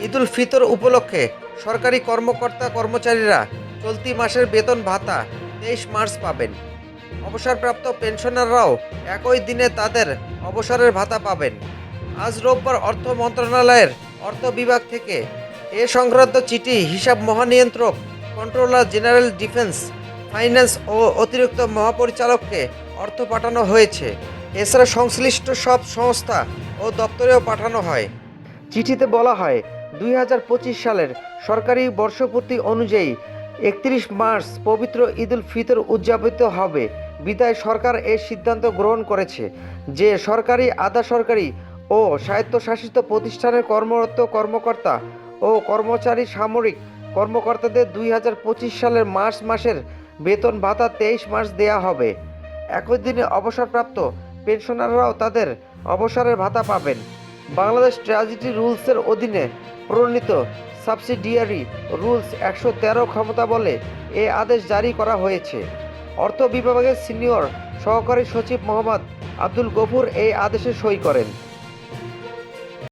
ঈদুল ফিতর উপলক্ষে সরকারি কর্মকর্তা কর্মচারীরা চলতি মাসের বেতন ভাতা 23 মার্চ পাবেন। অবসরপ্রাপ্ত পেনশনাররাও একই দিনে তাদের অবসরের ভাতা পাবেন। আজ রোববার অর্থ মন্ত্রণালয়ের অর্থ বিভাগ থেকে এ সংক্রান্ত চিঠি হিসাব মহানিয়ন্ত্রক, কন্ট্রোলার জেনারেল ডিফেন্স, ফাইন্যান্স ও অতিরিক্ত মহাপরিচালককে অর্থ পাঠানো হয়েছে। এছাড়া সংশ্লিষ্ট সব সংস্থা ও দপ্তরেও পাঠানো হয়। চিঠিতে বলা হয়, 2025 সালের সরকারি বর্ষপূর্তি অনুযায়ী 31 মার্চ পবিত্র ঈদুল ফিতর উদযাপিত হবে। বিধায় সরকার এই সিদ্ধান্ত গ্রহণ করেছে যে সরকারি, আধা সরকারি ও স্বায়ত্তশাসিত প্রতিষ্ঠানের কর্মরত কর্মকর্তা ও কর্মচারী, সামরিক কর্মকর্তাদের 2025 সালের মার্চ মাসের বেতন ভাতা 23 মার্চ দেয়া হবে। একই দিনে অবসরপ্রাপ্ত পেনশনাররাও তাদের অবসরের ভাতা পাবেন। বাংলাদেশ ট্র্যাজেডি রুলসের অধীনে প্রণীত সাবসিডিয়ারি রুলস 113 ক্ষমতা বলে এ আদেশ জারি করা হয়েছে। অর্থ বিভাগের সিনিয়র সহকারী সচিব মোহাম্মদ আব্দুল গফুর এই আদেশে সই করেন।